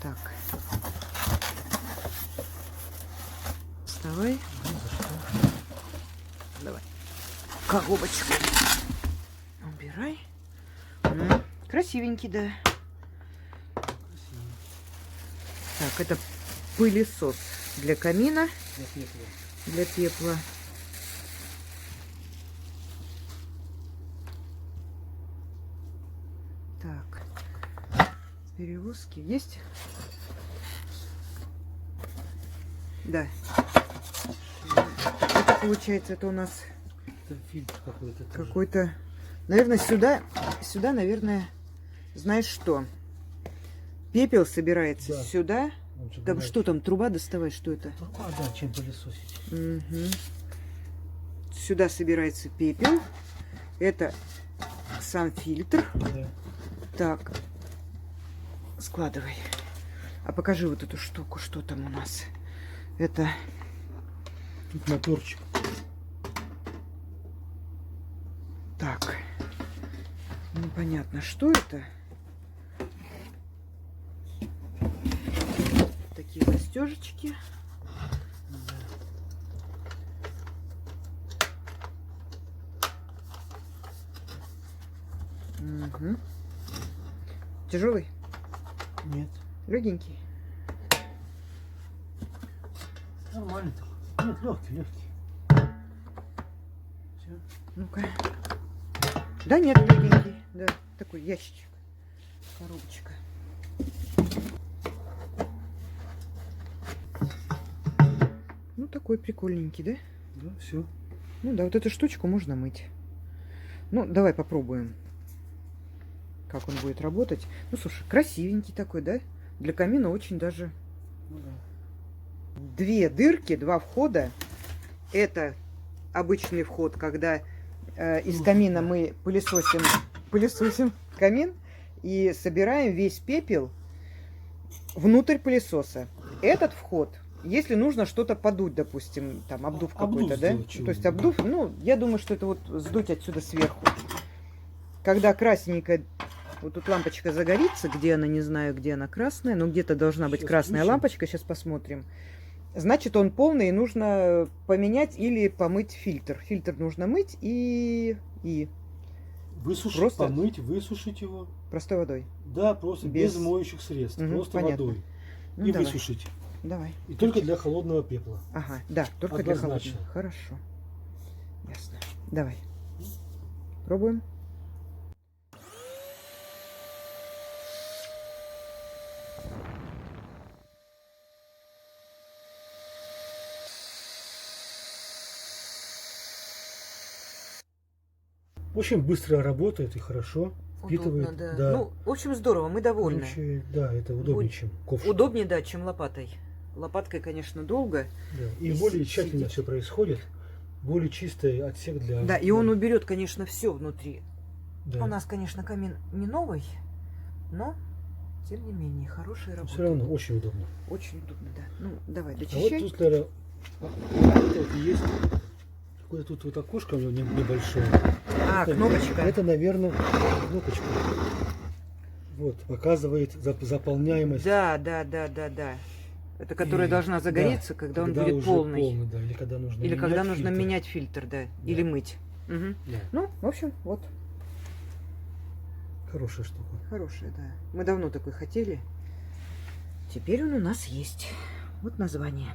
Так. Вставай. Давай. Коробочку убирай. Красивенький, да. Так, это пылесос для камина. Для пепла. Так. Перевозки есть? Да. Это получается, это у нас фильтр какой-то. Какой-то, наверное, сюда, наверное, знаешь что? Пепел собирается сюда. Там что там, труба доставай, что это? Труба, да, чем пылесосить. Угу. Сюда собирается пепел. Это сам фильтр. Да. Так, складывай. А покажи вот эту штуку, что там у нас. Это... Тут моторчик. Так. Непонятно, что это. Такие застежечки. Угу. Тяжелый? Нет. Легенький? Нормально так. Нет, легкий. Все. Ну-ка. Да нет, легенький. Да, такой ящичек. Коробочка. Ну, такой прикольненький, да? Да, все. Ну да, вот эту штучку можно мыть. Ну, давай попробуем, как он будет работать. Ну, слушай, красивенький такой, да? Для камина очень даже... Ну, да. Две дырки, два входа. Это обычный вход, когда из камина мы пылесосим камин и собираем весь пепел внутрь пылесоса. Этот вход, если нужно что-то подуть, допустим, там обдув какой-то, да? То есть обдув, ну, я думаю, что это вот сдуть отсюда сверху. Когда красненькая, вот тут лампочка загорится, где она, не знаю, где она красная, но где-то должна быть красная лампочка, сейчас посмотрим. Значит, он полный, и нужно поменять или помыть фильтр. Фильтр нужно мыть и Высушить, просто помыть, высушить его. простой водой. Да, просто без моющих средств. Угу, просто понятно. водой. Ну, И давай. высушить. Давай. И только для холодного пепла. Ага, да, только Однозначно. для холодного. Хорошо. Ясно. Давай. Пробуем. Очень быстро работает и хорошо впитывает. Удобно, да. Да. Ну, в общем, здорово, мы довольны. Короче, да, это удобнее, чем ковш. Удобнее, да, чем лопатой. Лопаткой, конечно, долго. Да. И более тщательно все происходит. Более чистый отсек для... Да, и он уберет, конечно, все внутри. Да. У нас, конечно, камин не новый, но, тем не менее, хорошая работа. Все равно очень удобно. Очень удобно, да. Ну, давай, А дочищай. вот тут, наверное, вот есть какое-то тут вот окошко у него небольшое. А, это, кнопочка. Это, наверное, кнопочка. Вот, показывает заполняемость. Да. Это которая должна загореться, да, когда он будет уже полный. да, или когда нужно менять фильтр, да. Или мыть. Угу. Да. Ну, в общем, вот. Хорошая штука. Хорошая, да. Мы давно такой хотели. Теперь он у нас есть. Вот название.